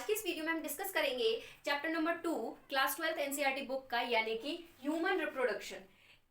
की इस वीडियो में हम डिस्कस करेंगे chapter number 2 class 12 NCERT book का, यानी कि ह्यूमन रिप्रोडक्शन।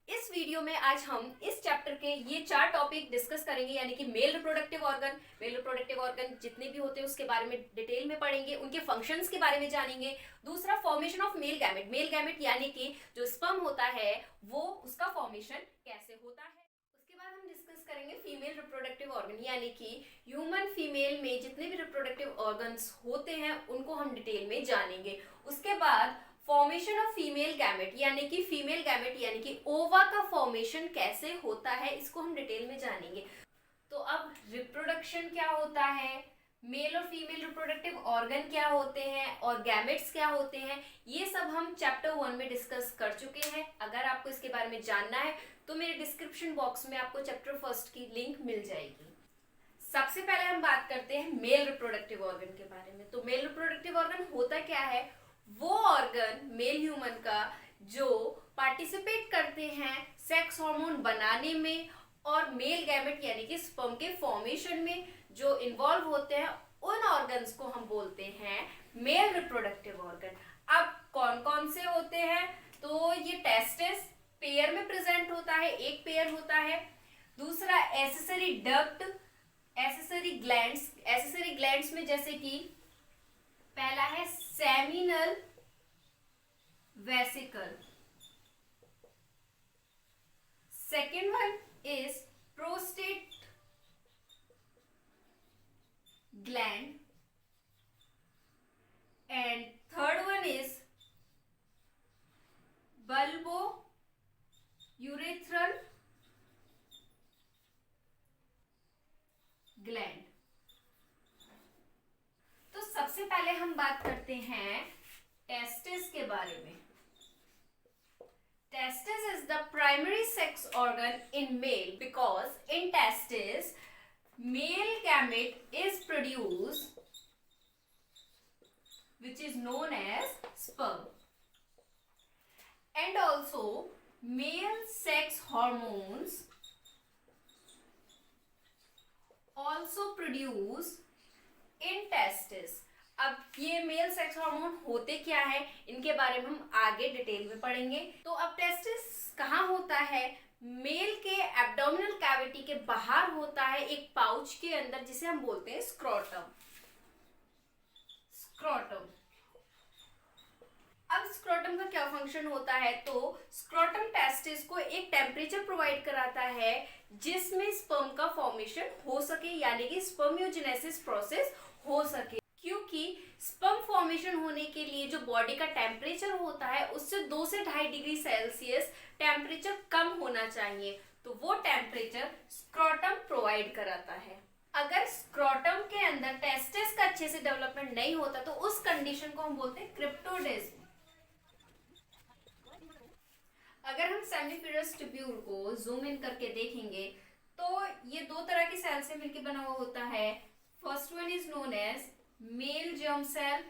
इस वीडियो में आज हम इस चैप्टर के ये 4 टॉपिक डिस्कस करेंगे, यानी कि मेल रिप्रोडक्टिव ऑर्गन जितने भी होते हैं उसके बारे में डिटेल में पढ़ेंगे, उनके फंक्शंस के बारे में जानेंगे। दूसरा, फॉर्मेशन ऑफ मेल गैमेट यानी कि जो स्पर्म होता है वो उसका फॉर्मेशन कैसे होता है। उसके बाद हम डिस्कस करेंगे फीमेल रिप्रोडक्टिव ऑर्गन, यानी कि ह्यूमन फीमेल में जितने भी रिप्रोडक्टिव ऑर्गन्स होते हैं उनको हम डिटेल में जानेंगे। उसके बाद फॉर्मेशन ऑफ फीमेल गैमेट यानी कि ओवा का फॉर्मेशन कैसे होता है, इसको हम डिटेल में जानेंगे। तो अब रिप्रोडक्शन क्या होता है, मेल और फीमेल रिप्रोडक्टिव ऑर्गन क्या होते हैं और गैमेट्स क्या होते हैं, ये सब हम चैप्टर 1 में डिस्कस कर चुके हैं। अगर आपको इसके बारे में जानना है तो मेरे डिस्क्रिप्शन बॉक्स में आपको चैप्टर 1 की लिंक मिल जाएगी। सबसे पहले हम बात करते हैं मेल रिप्रोडक्टिव ऑर्गन के बारे में। तो मेल रिप्रोडक्टिव ऑर्गन होता क्या है, वो ऑर्गन मेल ह्यूमन का जो पार्टिसिपेट करते हैं सेक्स हार्मोन बनाने में और मेल गैमेट यानी कि स्पर्म के फॉर्मेशन में जो इन्वॉल्व होते हैं, उन ऑर्गन्स को हम बोलते हैं मेल रिप्रोडक्टिव ऑर्गन। अब कौन कौन से होते हैं, तो ये टेस्टिस पेयर में प्रेजेंट होता है, एक पेयर होता है। दूसरा, एसेसरी डक्ट, एसेसरी ग्लैंड्स में जैसे कि पहला है seminal vesicle, second one is prostate gland, and third one is bulbourethral gland। तो सबसे पहले हम बात करते हैं टेस्टिस के बारे में। Testis is the primary sex organ in male because in testis male gamete is produced, which is known as sperm, and also male sex hormones also produce in testis। अब ये मेल सेक्स हार्मोन होते क्या है, इनके बारे में हम आगे डिटेल में पढ़ेंगे। तो अब टेस्टिस कहाँ होता है, मेल के एब्डोमिनल कैविटी के बाहर होता है, एक पाउच के अंदर, जिसे हम बोलते हैं स्क्रोटम। अब स्क्रोटम का क्या फंक्शन होता है, तो स्क्रोटम टेस्टिस को एक टेम्परेचर प्रोवाइड कराता है जिसमें स्पर्म का फॉर्मेशन हो सके, यानी कि स्पर्मियोजेनेसिस प्रोसेस हो सके। क्योंकि स्पर्म फॉर्मेशन होने के लिए जो बॉडी का टेम्परेचर होता है उससे 2 से 2.5 डिग्री सेल्सियस टेम्परेचर कम होना चाहिए, तो वो टेम्परेचर स्क्रोटम प्रोवाइड कराता है। अगर स्क्रोटम के अंदर टेस्टिस का अच्छे से डेवलपमेंट नहीं होता तो उस कंडीशन को हम बोलते हैं क्रिप्टोडिज्म। अगर हम सेमिफिरस ट्यूब्यूल को जूम इन करके देखेंगे तो ये 2 तरह की सेल से मिलकर बना हुआ होता है। First one is known as male germ cell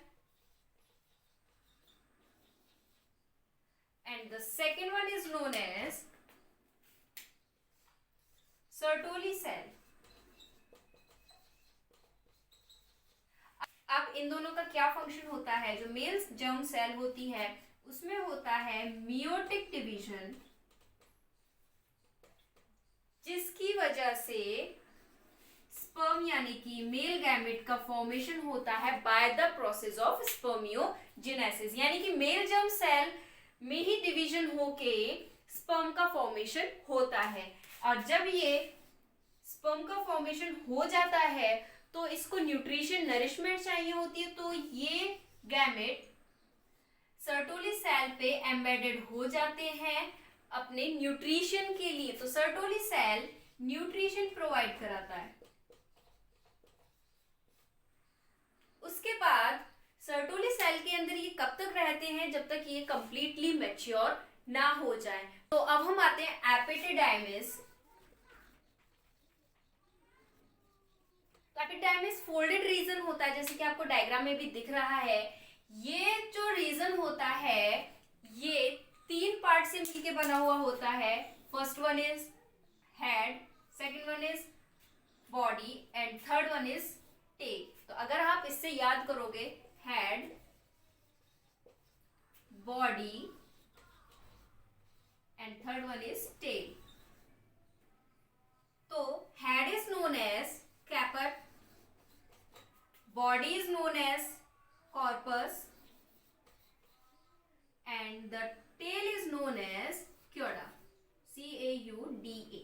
and the second one is known as Sertoli cell। अब इन दोनों का क्या फंक्शन होता है, जो मेल जर्म सेल होती है उसमें होता है मियोटिक डिवीजन, जिसकी वजह से स्पर्म यानी कि मेल गैमेट का फॉर्मेशन होता है by the process of spermiogenesis, यानी कि मेल जर्म सेल में ही डिवीजन होके स्पर्म का फॉर्मेशन होता है। और जब ये स्पर्म का फॉर्मेशन हो जाता है तो इसको न्यूट्रिशन नरिशमेंट चाहिए होती है, तो ये गैमेट सर्टोली सेल पे एम्बेडेड हो जाते हैं अपने न्यूट्रिशन के लिए। तो सर्टोली सेल न्यूट्रिशन प्रोवाइड कराता है। उसके बाद सर्टोली सेल के अंदर ये कब तक रहते हैं, जब तक ये कंप्लीटली मैच्योर ना हो जाए। तो अब हम आते हैं एपिडिडाइमिस। तो एपिडिडाइमिस फोल्डेड रीजन होता है, जैसे कि आपको डायग्राम में भी दिख रहा है। ये जो रीजन होता है ये 3 पार्ट से मिलकर बना हुआ होता है। First one is head, second one is body and third one is tail. तो अगर आप इससे याद करोगे, head, body and third one is tail. तो head is known as caput, body is known as corpus and the tail is known as cauda, C-A-U-D-A.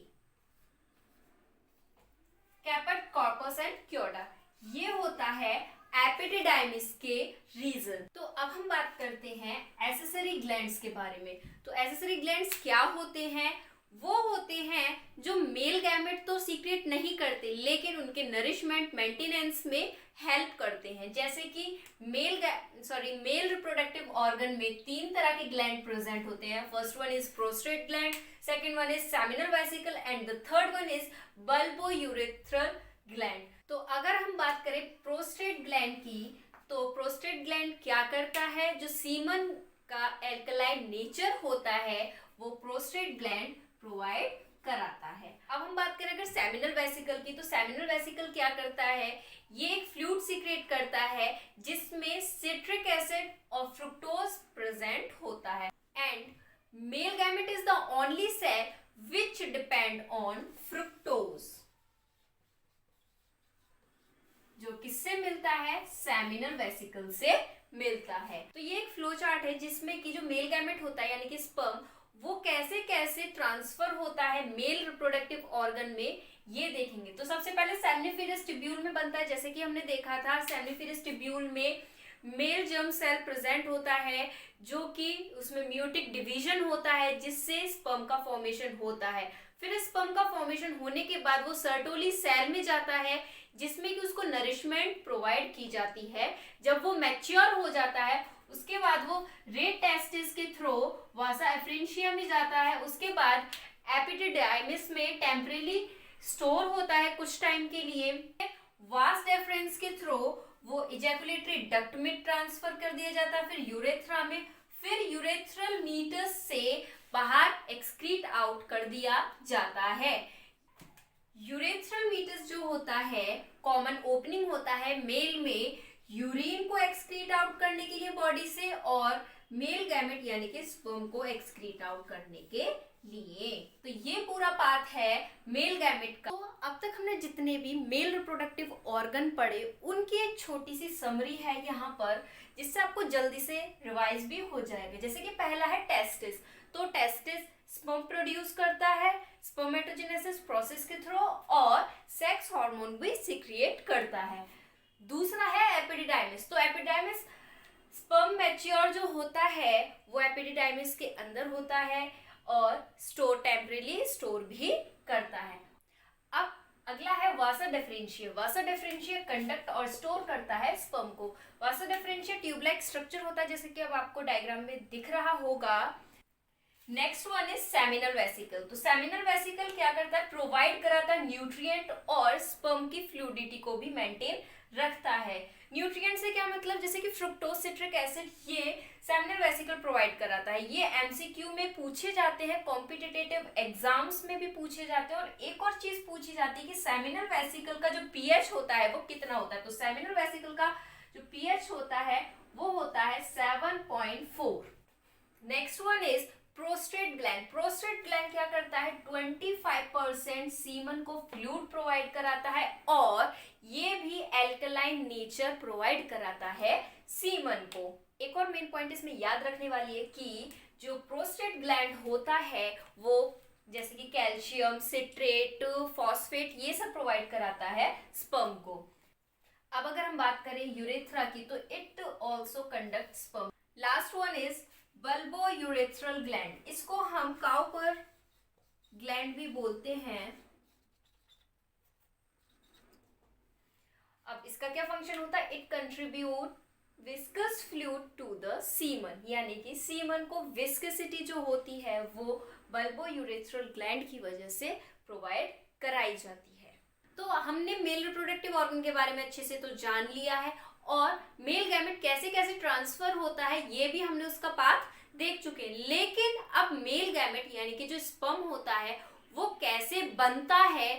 Caput, corpus and cauda, ये होता है एपिडिडाइमिस के रीजन. तो अब हम बात करते हैं एसेसरी ग्लैंड्स के बारे में. तो एसेसरी ग्लैंड्स क्या होते हैं? वो होते हैं जो मेल गैमेट तो सीक्रेट नहीं करते लेकिन उनके नरिशमेंट मेंटेनेंस में हेल्प करते हैं. जैसे कि मेल रिप्रोडक्टिव ऑर्गन में 3 तरह के ग्लैंड प्रेजेंट होते हैं. First one is prostate gland, second one is seminal vesicle and the third one is bulbourethral gland. तो अगर हम बात करें प्रोस्टेट ग्लैंड की, तो प्रोस्टेट ग्लैंड क्या करता है? जो सीमन का एल्कलाइन नेचर होता है वो प्रोस्टेट ग्लैंड प्रोवाइड कराता है. अब हम बात करें अगर सेमिनल वेसिकल की, तो सेमिनल वेसिकल क्या करता है? ये एक फ्लूइड सीक्रेट करता है जिसमें सिट्रिक एसिड और फ्रुक्टोज प्रेजेंट होता है. And male gamete is the only cell which depend on fructose, जो किससे मिलता है? सेमिनल वेसिकल से मिलता है. तो ये एक फ्लो चार्ट है जिसमें कि जो मेल गैमेट होता है यानी कि स्पर्म, वो कैसे कैसे ट्रांसफर होता है मेल रिप्रोडक्टिव ऑर्गन में, ये देखेंगे. तो सबसे पहले सेमनिफेरस ट्यूब्यूल में बनता है. जैसे कि हमने देखा था सेमनिफेरस ट्यूब्यूल में मेल जर्म सेल प्रेजेंट होता है जो कि उसमें म्यूटिक डिवीजन होता है जिससे स्पर्म का फॉर्मेशन होता है. फिर स्पर्म का फॉर्मेशन होने के बाद वो सर्टोली सेल में जाता है जिसमें कि उसको नरिशमेंट प्रोवाइड की जाती है. जब वो मैच्योर हो जाता है उसके बाद वो रेड टेस्टिस के थ्रू वासा एफ्रेंशिया में जाता है. उसके बाद एपिडिडाइमिस में टेम्परेली स्टोर होता है कुछ टाइम के लिए. वास डेफरेंस के थ्रू वो इजैकुलेटरी डक्ट में ट्रांसफर कर दिया जाता है, फिर यूरेथ्रा में, फिर यूरेथ्रल मीटस से बाहर एक्सक्रीट आउट कर दिया जाता है. यूरेथ्रल मीटस जो होता है कॉमन ओपनिंग होता है मेल में यूरिन को एक्सक्रीट आउट करने के लिए बॉडी से और मेल गैमेट यानी कि स्पर्म को एक्सक्रीट आउट करने के लिए. तो ये पूरा पार्ट है मेल गैमेट का. तो अब तक हमने जितने भी मेल रिप्रोडक्टिव ऑर्गन पढ़े उनकी एक छोटी सी समरी है यहाँ पर जिससे आपको जल्दी से रिवाइज भी हो जाएगा. जैसे कि पहला है टेस्टिस. तो टेस्टिस स्पर्म प्रोड्यूस करता है स्पर्मेटोजेनेसिस प्रोसेस के थ्रू और सेक्स हार्मोन भी सीक्रिएट करता है. दूसरा है एपिडिडाइमिस. तो एपिडिडाइमिस स्पर्म मैच्योर जो होता है वो एपिडिडाइमिस के अंदर होता है और टेम्परेली स्टोर भी करता है. अब अगला है वासा डिफरेंशिया. वासा डिफरेंशिया कंडक्ट और स्टोर करता है स्पर्म को. वासा डिफरेंशिया ट्यूब लाइक स्ट्रक्चर होता है जैसे कि अब आपको डायग्राम में दिख रहा होगा. Next one is seminal vesicle. तो सेमिनल वेसिकल क्या करता है? प्रोवाइड कराता है न्यूट्रिएंट और स्पर्म की फ्लूइडिटी को भी मेंटेन रखता है. न्यूट्रिएंट से क्या मतलब? जैसे कि फ्रुक्टोज, सिट्रिक एसिड, ये सेमिनल वेसिकल प्रोवाइड कराता है. ये एमसीक्यू में पूछे जाते हैं, कॉम्पिटिटिव एग्जाम्स में भी पूछे जाते हैं. और एक और चीज पूछी जाती है कि सेमिनल वेसिकल का जो पीएच होता है वो कितना होता है. तो सेमिनल वेसिकल का जो पीएच होता है वो होता है 7.4. Next one is prostate gland. Prostate gland क्या करता है? 25% सीमन को फ्लूइड प्रोवाइड कराता है और ये भी एल्कलाइन नेचर प्रोवाइड कराता है सीमन को. एक और मेन पॉइंट इसमें याद रखने वाली है कि जो प्रोस्टेट ग्लैंड होता है वो जैसे कि कैल्शियम, सिट्रेट, फॉस्फेट ये सब प्रोवाइड कराता है स्पर्म को. अब अगर हम बात करें यूरेथ्रा की तो it also conduct sperm. Last one is bulbourethral gland. इसको हम काउपर ग्लैंड भी बोलते हैं. अब इसका क्या फंक्शन होता है? It contribute viscous fluid to the semen, यानी कि सीमन को विस्कोसिटी जो होती है वो बल्बोयूरेथ्रल ग्लैंड की वजह से प्रोवाइड कराई जाती है. तो हमने मेल रिप्रोडक्टिव ऑर्गन के बारे में अच्छे से तो जान लिया है और मेल गैमेट कैसे कैसे ट्रांसफर होता है ये भी हमने उसका पाथ देख चुके हैं. लेकिन अब मेल गैमेट यानी कि जो स्पर्म होता है वो कैसे बनता है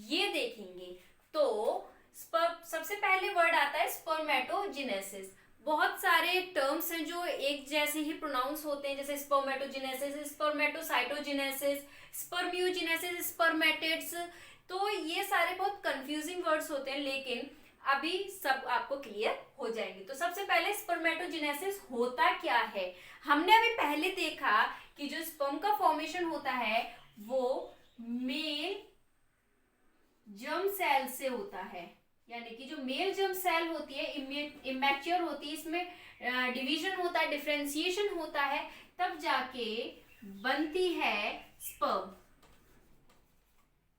ये देखेंगे. तो सबसे पहले वर्ड आता है स्पर्मेटोजेनेसिस. बहुत सारे टर्म्स हैं जो एक जैसे ही प्रोनाउंस होते हैं, जैसे स्पर्मेटोजेनेसिस, स्पर्मेटोसाइटोजेनेसिस, स्पर्मियोजेनेसिस, स्पर्मेटिड्स। तो ये सारे बहुत कंफ्यूजिंग वर्ड्स होते हैं, लेकिन अभी सब आपको क्लियर हो जाएंगे। तो सबसे पहले स्पर्मेटोजेनेसिस होता क्या है। हमने अभी पहले देखा कि जो स्पर्म का फॉर्मेशन होता है वो मेल जर्म सेल से होता है, यानी कि जो मेल जर्म सेल होती है इमेच्योर होती है, इसमें डिवीजन होता है, डिफरेंशिएशन होता है, तब जाके बनती है स्पर्म।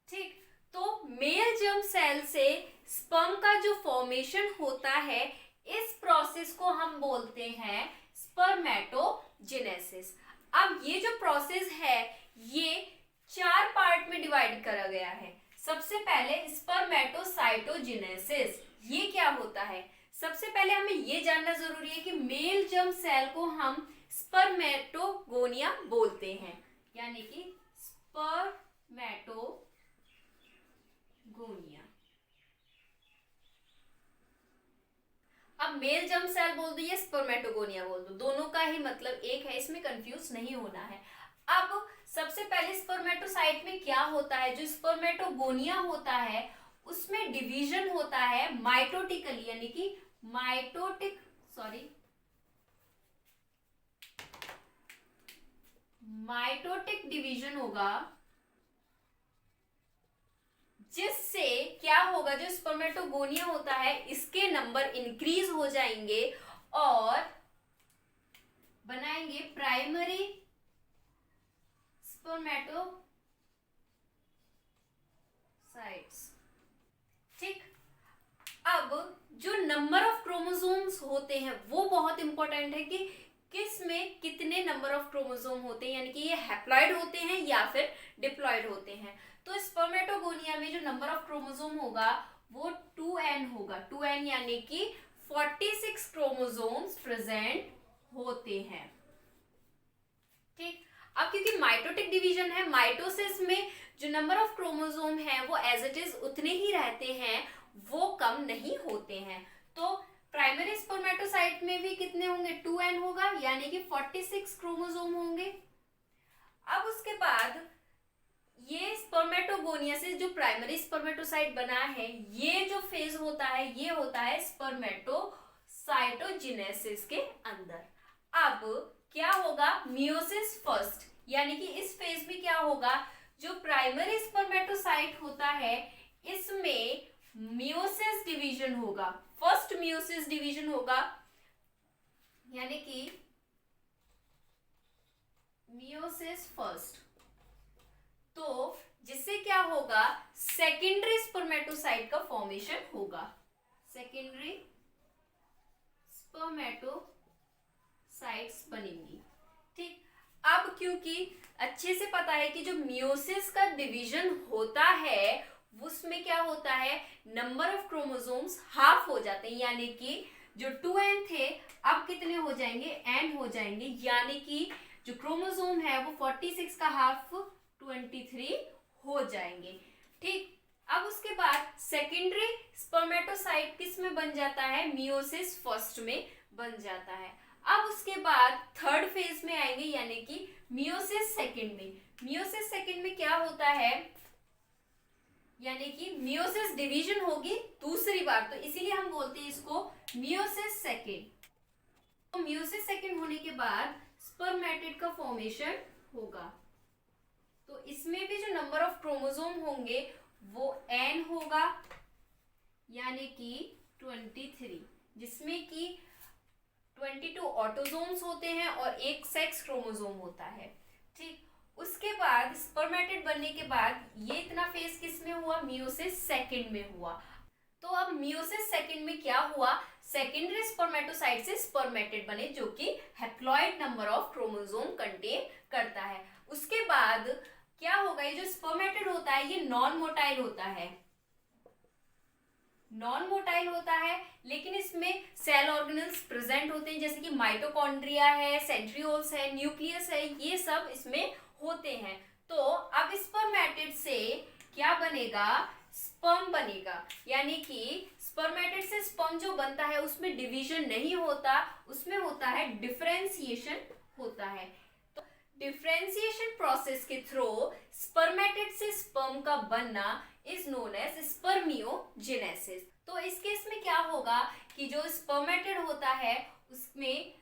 ठीक, तो मेल जर्म सेल से स्पर्म का जो फॉर्मेशन होता है, इस प्रोसेस को हम बोलते हैं स्पर्मेटोजेनेसिस। अब ये जो प्रोसेस है ये 4 पार्ट में डिवाइड करा गया है। सबसे पहले स्पर्मेटोसाइटोजेनेसिस, ये क्या होता है। सबसे पहले हमें ये जानना जरूरी है कि मेल जर्म सेल को हम स्पर्मेटोगोनिया बोलते हैं, यानी कि स्पर्मेटोगोनिया। अब मेल जर्म सेल बोल दो या स्पर्मेटोगोनिया बोल दो, दोनों का ही मतलब एक है, इसमें कंफ्यूज नहीं होना है। अब सबसे पहले स्पर्मेटोसाइट में क्या होता है, जो स्पर्मेटोगोनिया होता है उसमें डिवीजन होता है माइटोटिकली, यानी कि माइटोटिक डिवीजन होगा, जिससे क्या होगा, जो स्पर्मेटोगोनिया होता है इसके नंबर इंक्रीज हो जाएंगे और बनाएंगे प्राइमरी स्पर्मेटोसाइट्स। ठीक, अब जो नंबर ऑफ क्रोमोसोम्स होते हैं वो बहुत इंपॉर्टेंट है कि किस में कितने नंबर ऑफ क्रोमोसोम होते हैं, यानी कि ये हैप्लॉइड होते हैं या फिर डिप्लॉइड होते हैं। तो स्पर्मेटोगोनिया में जो नंबर ऑफ क्रोमोसोम होगा वो 2n होगा, 2n यानी कि 46 क्रोमोसोम्स प्रेजेंट होते हैं। ठीक, अब क्योंकि माइटोटिक डिवीजन है, माइटोसिस में जो नंबर ऑफ क्रोमोसोम है वो एज इट इज उतने ही रहते हैं, वो कम नहीं होते हैं। तो प्राइमरी स्पर्मेटोसाइट में भी कितने होंगे, 2n होगा, यानी कि 46 क्रोमोसोम होंगे। अब उसके बाद ये स्पर्मेटोगोनिया से जो प्राइमरी स्पर्मेटोसाइट बना है, ये जो फेज होता है ये होता है स्पर्मेटोसाइटोजेनेसिस के अंदर। अब क्या होगा, मियोसिस फर्स्ट, यानी कि इस फेज में क्या होगा, जो प्राइमरी स्पर्मेटोसाइट होता है इसमें मियोसिस डिवीजन होगा, फर्स्ट मियोसिस डिवीजन होगा, यानी कि मियोसिस फर्स्ट। तो जिससे क्या होगा, सेकेंडरी स्पर्मेटोसाइट का फॉर्मेशन होगा, सेकेंडरी स्पर्मेटोसाइट्स बनेंगी। ठीक, अब क्योंकि अच्छे से पता है कि जो मियोसिस का डिवीजन होता है उसमें क्या होता है, नंबर ऑफ क्रोमोसोम्स हाफ हो जाते हैं, यानी कि जो 2n थे अब कितने हो जाएंगे, n हो जाएंगे, यानी कि जो क्रोमोसोम है वो 46 का हाफ 23 हो जाएंगे। ठीक, अब उसके बाद सेकेंडरी स्पर्मेटोसाइट किस में बन जाता है, मियोसिस फर्स्ट में बन जाता है। अब उसके बाद थर्ड फेज में आएंगे, यानी कि मियोसिस सेकेंड में। मियोसिस सेकेंड में क्या होता है, यानी कि मियोसिस डिवीजन होगी दूसरी बार, तो इसीलिए हम बोलते हैं इसको मियोसिस सेकेंड। तो मियोसिस सेकेंड होने के बाद स्पर्मेटिड का फॉर्मेशन होगा, तो इसमें भी जो नंबर ऑफ क्रोमोसोम होंगे वो n होगा, यानी कि 23, जिसमें कि 22 ऑटोसोम्स होते हैं और एक सेक्स क्रोमोसोम होता है। ठीक, उसके बाद स्पर्मेटिड बनने के बाद ये इतना फेज किस में हुआ, मियोसिस सेकेंड में हुआ। तो अब मियोसिस सेकेंड में क्या हुआ, सेकेंडरी स्पर्मेटोसाइट से स्पर्मेटिड बने, जो कि haploid number of chromosome contain करता है। उसके बाद क्या होगा, ये जो स्पर्मेटिड होता है ये नॉन मोटाइल होता है, नॉन मोटाइल होता है, लेकिन इसमें सेल ऑर्गेनल्स प्रेजेंट होते हैं, जैसे कि माइटोकॉन्ड्रिया है, सेंट्रियोल्स है, न्यूक्लियस है, ये सब इसमें होते हैं। तो अब स्पर्मेटिड से क्या बनेगा, स्पर्म बनेगा, यानी कि स्पर्मेटिड से स्पर्म जो बनता है उसमें डिवीजन नहीं होता, उसमें होता है डिफरेंशिएशन होता है। तो डिफरेंशिएशन प्रोसेस के थ्रू स्पर्मेटिड से स्पर्म का बनना इज नोन एज स्पर्मियोजेनेसिस। तो इस केस में क्या होगा कि जो स्पर्मेटिड होता है उसमें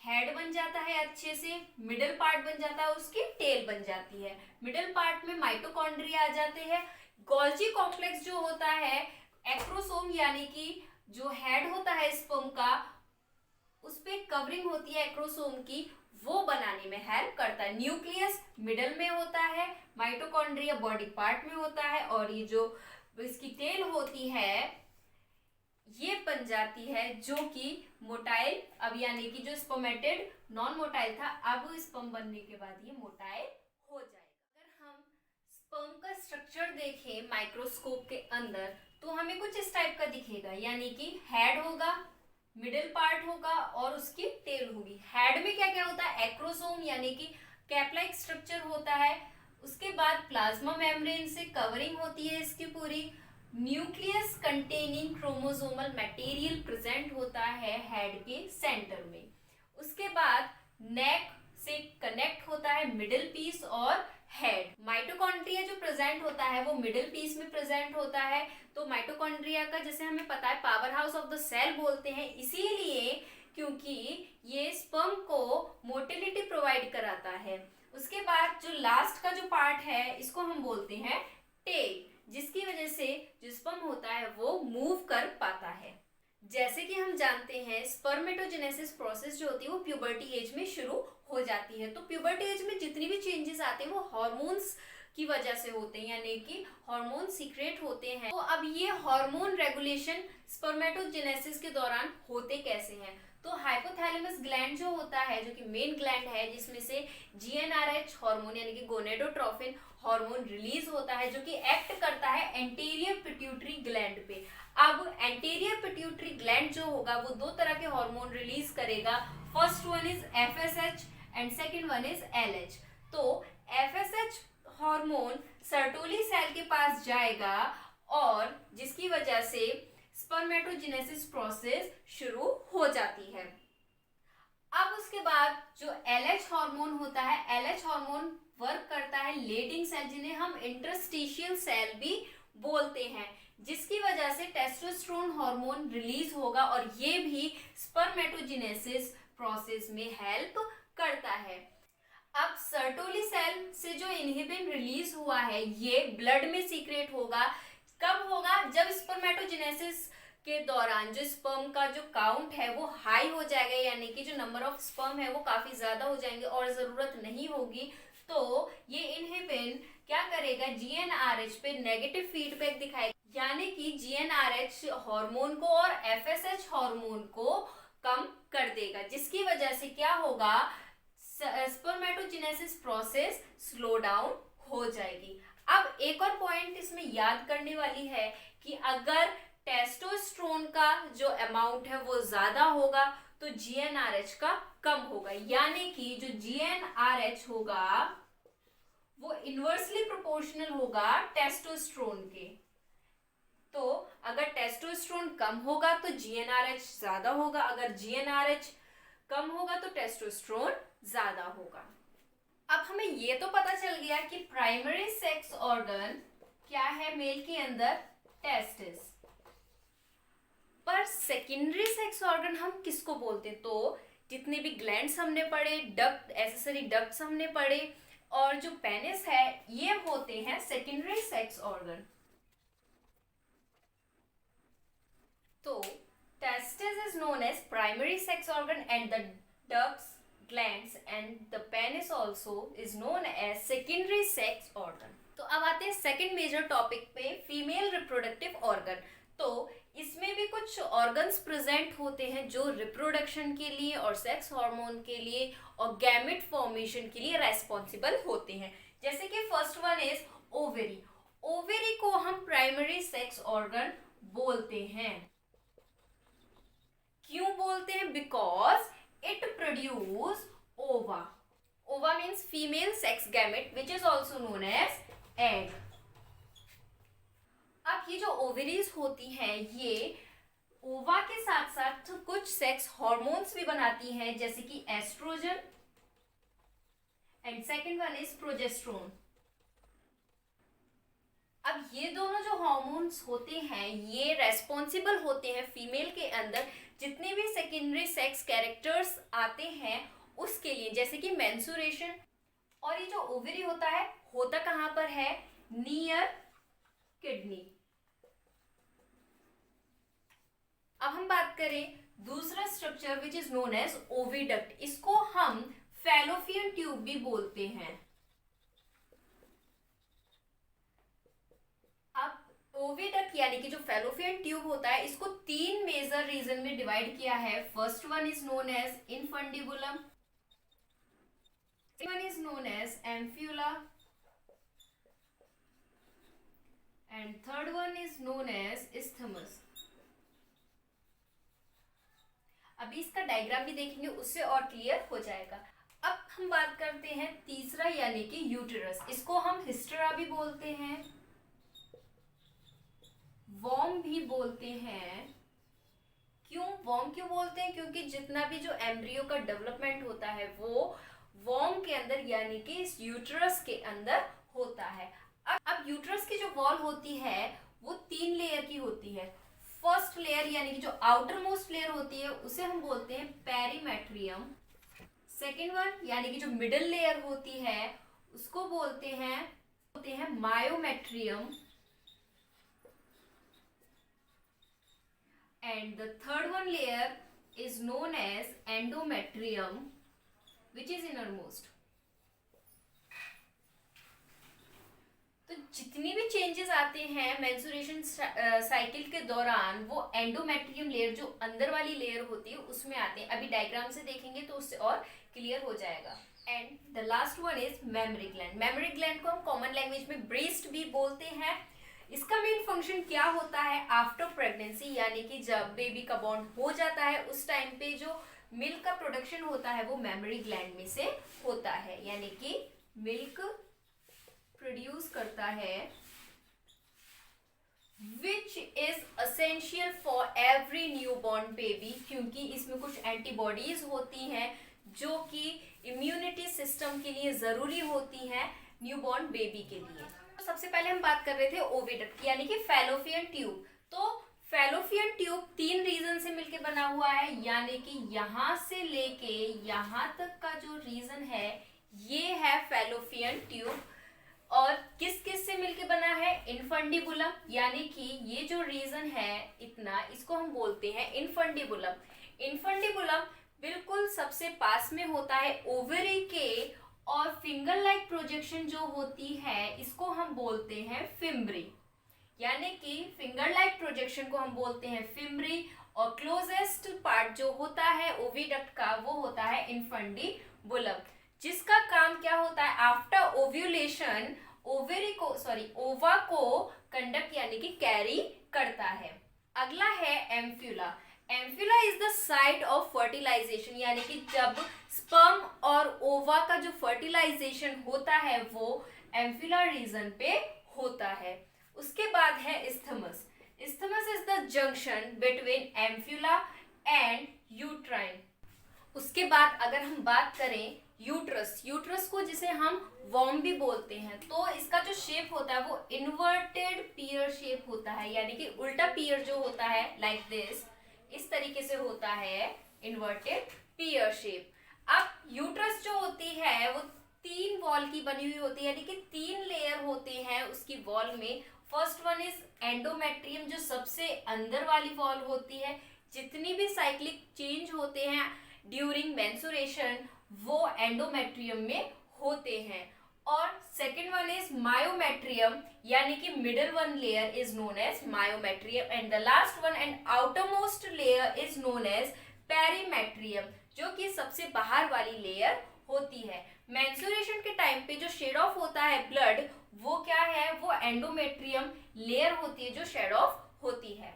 हेड बन जाता है, अच्छे से मिडिल पार्ट बन जाता है, उसकी टेल बन जाती है। मिडिल पार्ट में माइटोकॉन्ड्रिया आ जाते हैं। गोल्जी कॉम्प्लेक्स जो होता है एक्रोसोम यानी कि जो हेड होता है स्पर्म का उस पे कवरिंग होती है एक्रोसोम की, वो बनाने में हेल्प करता है। न्यूक्लियस मिडल में होता है, माइटोकॉन्ड्रिया बॉडी पार्ट में होता है और ये जो इसकी टेल होती है ये बन जाती है जो कि मोटाइल, अब यानी कि जो स्पर्मेटिड नॉन मोटाइल था अब स्पर्म बनने के बाद ये मोटाइल हो जाएगा। अगर हम स्पर्म का स्ट्रक्चर देखें माइक्रोस्कोप के अंदर तो हमें कुछ इस टाइप का दिखेगा, यानी कि हेड होगा, मिडिल पार्ट होगा और उसकी टेल होगी। हेड में क्या क्या होता है, एक्रोसोम यानी कि कैप लाइक स्ट्रक्चर होता है। उसके बाद प्लाज्मा मेम्ब्रेन से कवरिंग होती है इसकी पूरी। Nucleus containing chromosomal material present होता है हेड के सेंटर में। उसके बाद नेक से कनेक्ट होता है मिडिल पीस और हेड। माइटोकॉन्ड्रिया जो प्रेजेंट होता है वो मिडिल पीस में प्रेजेंट होता है। तो माइटोकॉन्ड्रिया का जैसे हमें पता है power house of the cell बोलते हैं, इसीलिए क्योंकि ये स्पर्म को मोटिलिटी प्रोवाइड कराता है। उसके बाद जो लास्ट का जो पार्ट है इसको हम बोलते हैं टेल, जिसकी वजह से जो स्पर्म होता है वो मूव कर पाता है। जैसे कि हम जानते हैं स्पर्मेटोजेनेसिस प्रोसेस जो होती है वो प्यूबर्टी एज में शुरू हो जाती है। तो प्यूबर्टी एज में जितनी भी चेंजेस आते हैं वो हार्मोन्स की वजह से होते हैं, यानी कि हार्मोन सीक्रेट होते हैं। तो अब ये हार्मोन रेगुलेशन स्पर्मेटोजेनेसिस के दौरान होते कैसे हैं, तो हाइपोथैलेमस ग्लैंड जो होता है, जो कि मेन ग्लैंड है, जिसमें से जीएनआरएच हार्मोन यानी कि गोनेडोट्रोफिन हार्मोन रिलीज होता है, जो कि एक्ट करता है एंटीरियर पिट्यूटरी ग्लैंड पे। अब एंटीरियर पिट्यूटरी ग्लैंड जो होगा वो दो तरह के हार्मोन रिलीज करेगा। First one is FSH and second one is LH. तो एफएसएच हार्मोन सर्टोली सेल के पास जाएगा और जिसकी वजह से स्पर्मेटोजेनेसिस प्रोसेस शुरू हो जाती है। अब उसके बाद जो एलएच हार्मोन होता है, एलएच हार्मोन वर्क करता है लेटिंग सेल, जिन्हें हम इंटरस्टिशियल सेल भी बोलते हैं, जिसकी वजह से टेस्टोस्टेरोन हार्मोन रिलीज होगा और ये भी स्पर्मेटोजेनेसिस प्रोसेस में हेल्प करता है। अब सर्टोली सेल से जो इनहिबिन रिलीज हुआ है ये ब्लड में सीक्रेट होगा। कब होगा, जब स्पर्मेटोजेनेसिस के दौरान जो स्पर्म का जो काउंट है वो हाई हो जाएगा, यानी कि जो नंबर ऑफ स्पर्म है वो काफी ज्यादा हो जाएंगे और जरूरत नहीं होगी। तो ये इनहिबिन क्या करेगा, जीएनआरएच पे नेगेटिव फीडबैक दिखाएगा, यानी कि जीएनआरएच हार्मोन को और एफएसएच हार्मोन को कम कर देगा, जिसकी वजह से क्या होगा, स्पर्मेटोजेनेसिस प्रोसेस स्लो डाउन हो जाएगी। अब एक और पॉइंट इसमें याद करने वाली है कि अगर टेस्टोस्टेरोन का जो अमाउंट है वो ज्यादा होगा तो जीएनआरएच का कम होगा, यानी कि जो जीएनआरएच होगा वो इनवर्सली प्रोपोर्शनल होगा टेस्टोस्टेरोन के। तो अगर टेस्टोस्टेरोन कम होगा तो जीएनआरएच ज्यादा होगा, अगर जीएनआरएच कम होगा तो टेस्टोस्टेरोन ज्यादा होगा। अब हमें ये तो पता चल गया कि प्राइमरी सेक्स ऑर्गन क्या है मेल के अंदर, टेस्टिस। पर सेकेंडरी सेक्स ऑर्गन हम किसको बोलते हैं, तो जितने भी ग्लैंड्स हमने पढ़े, डक्ट, एसेसरी डक्ट्स हमने पढ़े और जो पेनिस है ये होते हैं सेकेंडरी सेक्स ऑर्गन। तो testis is known as primary sex organ and the ducts, glands and the penis also is known as secondary sex organ। तो अब आते हैं सेकंड मेजर टॉपिक पे, फीमेल रिप्रोडक्टिव ऑर्गन। तो इसमें भी कुछ ऑर्गन्स प्रेजेंट होते हैं जो रिप्रोडक्शन के लिए और सेक्स हार्मोन के लिए और गैमेट फॉर्मेशन के लिए रेस्पॉन्सिबल होते हैं। जैसे कि first one is ovary. Ovary को हम प्राइमरी सेक्स ऑर्गन बोलते हैं। क्यों बोलते हैं, because it produce ova. Ova means female sex gamete which is also known as egg. अब ये जो ओवरीज होती हैं ये ओवा के साथ साथ कुछ सेक्स हार्मोन्स भी बनाती हैं, जैसे कि oestrogen and second one is progesterone. अब ये दोनों जो हार्मोन्स होते हैं ये रेस्पॉन्सिबल होते हैं फीमेल के अंदर जितने भी सेकेंडरी सेक्स कैरेक्टर्स आते हैं उसके लिए, जैसे कि मेंस्ट्रुएशन। और ये जो ओवरी होता कहाँ पर है? Near kidney. अब हम बात करें दूसरा structure which is known as oviduct. इसको हम फैलोपियन ट्यूब भी बोलते हैं। अब ओविडक्ट यानी कि जो फैलोपियन ट्यूब होता है इसको 3 मेजर रीजन में डिवाइड किया है। First one is known as infundibulum, second one is known as ampulla and third one is known as isthmus. अभी इसका डायग्राम भी देखेंगे, उससे और क्लियर हो जाएगा। अब हम बात करते हैं तीसरा यानी कि यूटेरस। इसको हम हिस्टेरा भी बोलते हैं, वॉर्म भी बोलते हैं। क्यों वॉर्म क्यों बोलते हैं? क्योंकि जितना भी जो एम्ब्रियो का डेवलपमेंट होता है वो वॉर्म के अंदर यानी कि इस यूटेरस के अंदर होता है। अब यूटेरस की जो वॉल होती है वो 3 लेयर की होती है। फर्स्ट लेयर यानी कि जो आउटर मोस्ट लेयर होती है उसे हम बोलते हैं पेरीमेट्रियम। सेकेंड वन यानी कि जो मिडिल लेयर होती है उसको बोलते हैं myometrium and the third one layer is known as endometrium which is innermost. तो जितनी भी चेंजेस आते हैं मेंस्ट्रुएशन साइकिल के दौरान वो एंडोमेट्रियम लेयर जो अंदर वाली लेयर होती है उसमें आते हैं। अभी डायग्राम से देखेंगे तो उससे और क्लियर हो जाएगा। And the last one is mammary gland. Mammary gland को हम कॉमन लैंग्वेज में ब्रेस्ट भी बोलते हैं। इसका मेन फंक्शन क्या होता है? आफ्टर प्रेगनेंसी यानी कि जब बेबी का बॉर्न हो जाता है उस टाइम पे जो मिल्क का प्रोडक्शन होता है वो मेमरी ग्लैंड में से होता है, यानी कि मिल्क प्रोड्यूस करता है which is essential for every newborn baby, क्योंकि इसमें कुछ एंटीबॉडीज होती हैं जो कि इम्यूनिटी सिस्टम के लिए जरूरी होती हैं न्यूबॉर्न बेबी के लिए। तो सबसे पहले हम बात कर रहे थे ओविडक्ट यानी कि फैलोपियन ट्यूब। तो फैलोपियन ट्यूब 3 रीजन से मिलकर बना हुआ है, यानी कि यहां से लेके यहां तक का जो रीजन है ये है फैलोपियन ट्यूब। और किस किस से मिलके बना है? इनफंडिबुलम, यानी कि ये जो रीजन है इतना इसको हम बोलते हैं इनफंडिबुलम। इनफंडिबुलम बिल्कुल सबसे पास में होता है ओवरी के, और फिंगर लाइक प्रोजेक्शन जो होती है इसको हम बोलते हैं फिम्ब्री, यानी कि फिंगर लाइक प्रोजेक्शन को हम बोलते हैं फिम्ब्री। और क्लोजेस्ट पार्ट जो होता है ओविडक्ट का वो होता है इनफंडिबुलम, जिसका काम क्या होता है? आफ्टर ओव्यूलेशन ओवा को कंडक्ट यानी कि कैरी करता है। अगला है ampulla. Ampulla is the site of fertilisation, यानी कि जब स्पर्म और ओवा का जो फर्टिलाइजेशन होता है वो एम्फ्यूला रीजन पे होता है। उसके बाद है isthmus. Isthmus is the junction between ampulla and uterine. उसके बाद अगर हम बात करें यूट्रस को जिसे हम वॉर्म भी बोलते हैं, तो इसका जो शेप होता है वो इन्वर्टेड पीयर शेप होता है, यानी कि उल्टा पीयर जो होता है लाइक दिस, इस तरीके से होता है इन्वर्टेड पीयर शेप। अब यूट्रस जो होती है वो 3 वॉल की बनी हुई होती है, यानी कि 3 लेयर होते हैं उसकी वॉल में। फर्स्ट वन इज एंडोमेट्रियम जो सबसे अंदर वाली वॉल होती है। जितनी भी साइक्लिक चेंज होते हैं ड्यूरिंग मेंस्ट्रुएशन वो एंडोमेट्रियम में होते हैं। और सेकेंड वन इज मायोमेट्रियम, यानी कि middle one layer is known as myometrium and the last one and outer most layer is known as perimetrium, जो कि सबसे बाहर वाली लेयर होती है। मेंस्ट्रुएशन के टाइम पे जो शेड ऑफ होता है ब्लड वो क्या है? वो एंडोमेट्रियम लेयर होती है जो शेड ऑफ होती है।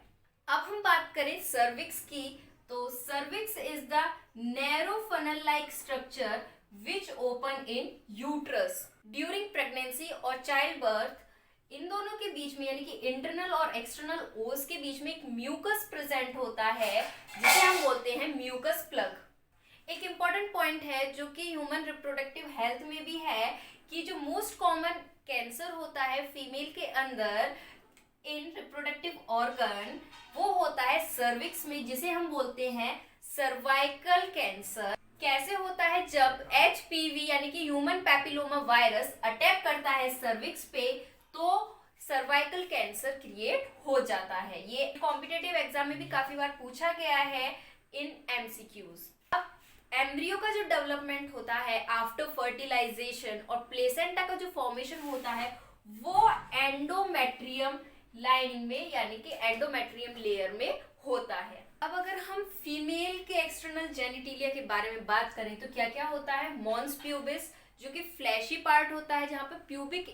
अब हम बात करें सर्विक्स की, तो cervix is the narrow funnel like structure which open in uterus during pregnancy और चाइल्ड बर्थ। इन दोनों के बीच में यानी कि इंटरनल और एक्सटर्नल ओस के बीच में एक म्यूकस प्रेजेंट होता है जिसे हम बोलते हैं म्यूकस प्लग। एक इम्पॉर्टेंट पॉइंट है जो कि ह्यूमन रिप्रोडक्टिव हेल्थ में भी है कि जो मोस्ट कॉमन कैंसर होता है फीमेल के अंदर इन रिप्रोडक्टिव ऑर्गन वो होता है सर्विक्स में, जिसे हम बोलते हैं सर्वाइकल कैंसर। कैसे होता है? जब HPV यानी कि ह्यूमन पैपिलोमा वायरस अटैक करता है सर्विक्स पे तो सर्वाइकल कैंसर क्रिएट हो जाता है। ये कॉम्पिटिटिव एग्जाम में भी काफी बार पूछा गया है इन MCQs। अब एम्ब्रियो का जो डेवलपमेंट होता है आफ्टर फर्टिलाइजेशन और प्लेसेंटा का जो फॉर्मेशन होता है वो एंडोमेट्रियम लाइनिंग में यानी कि एंडोमेट्रियम लेयर में होता है। अब अगर हम फीमेल के एक्सटर्नल जेनिटिलिया के बारे में बात करें तो क्या क्या होता है? मॉन्स प्यूबिस जो कि फ्लैशी पार्ट होता है जहाँ पे प्यूबिक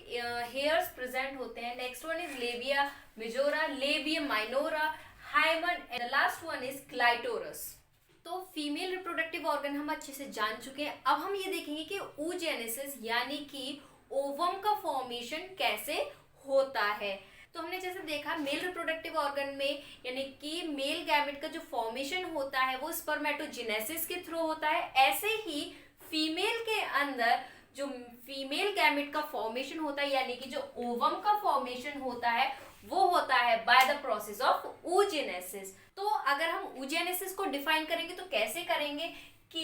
हेयर्स प्रेजेंट होते हैं। Next one is labia majora, labium minora, hymen and the last one is clitoris. तो फीमेल रिप्रोडक्टिव ऑर्गन हम अच्छे से जान चुके हैं। अब हम ये देखेंगे कि oogenesis यानी कि ओवम का फॉर्मेशन कैसे होता है। तो हमने जैसे देखा मेल रिप्रोडक्टिव ऑर्गन में यानी कि मेल गैमेट का जो फॉर्मेशन होता है वो स्पर्मेटोजेनेसिस के थ्रू होता है। ऐसे ही फीमेल के अंदर जो फीमेल गैमेट का फॉर्मेशन होता है यानी कि जो ओवम का फॉर्मेशन होता है वो होता है by the process of oogenesis। तो अगर हम oogenesis को डिफाइन करेंगे तो कैसे करेंगे कि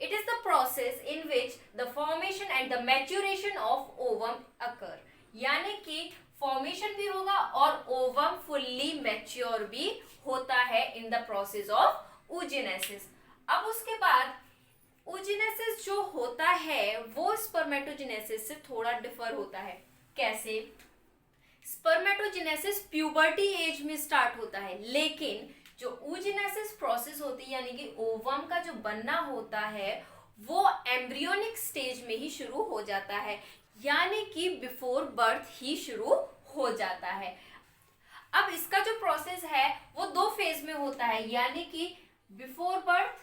it is the process in which the formation and the maturation of ovum occur, यानी कि फॉर्मेशन भी होगा और ओवम फुल्ली मैच्योर भी होता है in the process of oogenesis। अब उसके बाद oogenesis जो होता है वो स्पर्मेटोजेनेसिस से थोड़ा डिफर होता है। कैसे? स्पर्मेटोजेनेसिस प्यूबर्टी एज में स्टार्ट होता है, लेकिन जो oogenesis प्रोसेस होती है यानी कि ओवम का जो बनना होता है वो एम्ब्रियोनिक स्टेज में ही शुरू हो जाता है, यानी कि बिफोर बर्थ ही शुरू हो जाता है। अब इसका जो प्रोसेस है वो दो फेज में होता है, यानी कि बिफोर बर्थ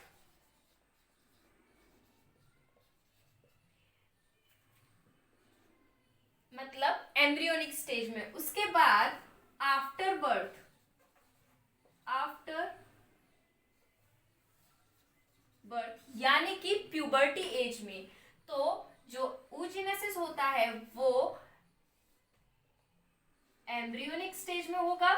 मतलब एम्ब्रियोनिक स्टेज में, उसके बाद आफ्टर बर्थ, आफ्टर बर्थ यानी कि प्यूबर्टी एज में। तो जो oogenesis होता है वो एम्ब्रियोनिक स्टेज में होगा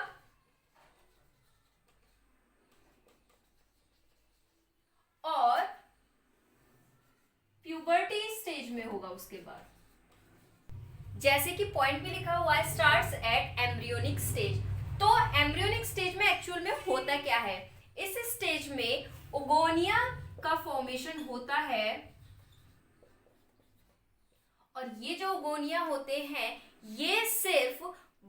और प्यूबर्टी स्टेज में होगा उसके बाद। जैसे कि पॉइंट में लिखा हुआ है स्टार्ट्स एट एम्ब्रियोनिक स्टेज। तो एम्ब्रियोनिक स्टेज में एक्चुअल में होता क्या है? इस स्टेज में ओगोनिया का फॉर्मेशन होता है और ये जो ओगोनिया होते हैं ये सिर्फ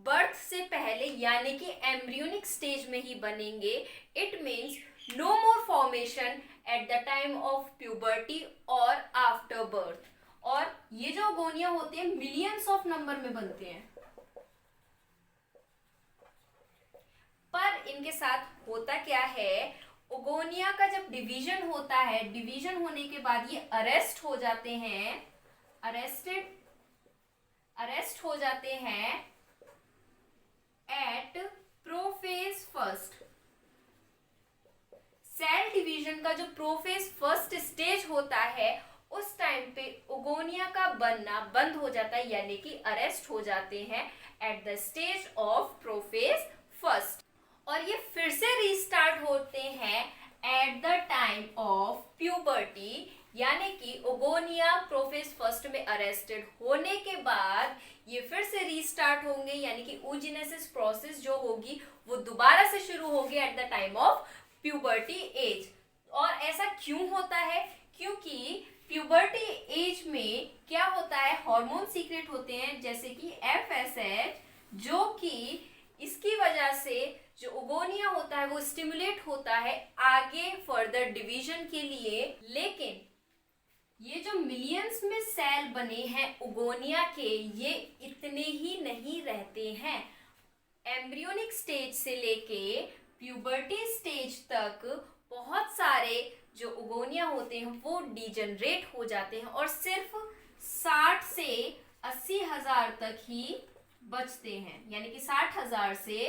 बर्थ से पहले यानी कि एम्ब्रियोनिक स्टेज में ही बनेंगे। It means no more formation at the time of puberty और आफ्टर बर्थ। और ये जो ओगोनिया होते हैं मिलियंस ऑफ नंबर में बनते हैं, पर इनके साथ होता क्या है? ओगोनिया का जब डिवीजन होता है, डिवीजन होने के बाद ये अरेस्ट हो जाते हैं, अरेस्ट हो जाते हैं at prophase first. Cell division का जो प्रोफेज फर्स्ट स्टेज होता है उस टाइम पे ओगोनिया का बनना बंद हो जाता है, यानी कि अरेस्ट हो जाते हैं at the stage of prophase first. और ये फिर से रीस्टार्ट होते हैं eight the time of puberty, यानी कि ओगोनिया प्रोफेज फर्स्ट में अरेस्टेड होने के बाद ये फिर से रीस्टार्ट होंगे, यानी कि oogenesis प्रोसेस जो होगी वो दोबारा से शुरू होगी eight the time of puberty as. और ऐसा क्यों होता है? क्योंकि प्यूबर्टी एज में क्या होता है? हार्मोन सीक्रेट होते हैं जैसे कि FSH, जो कि इसकी वजह से जो ओगोनिया होता है वो स्टिमुलेट होता है आगे फर्दर डिवीजन के लिए। लेकिन ये जो मिलियंस में सेल बने हैं ओगोनिया के ये इतने ही नहीं रहते हैं। एम्ब्रियोनिक स्टेज से लेके प्यूबर्टी स्टेज तक बहुत सारे जो ओगोनिया होते हैं वो डिजनरेट हो जाते हैं और सिर्फ 60 से 80 हज़ार तक ही बचते हैं, यानी कि 60,000 से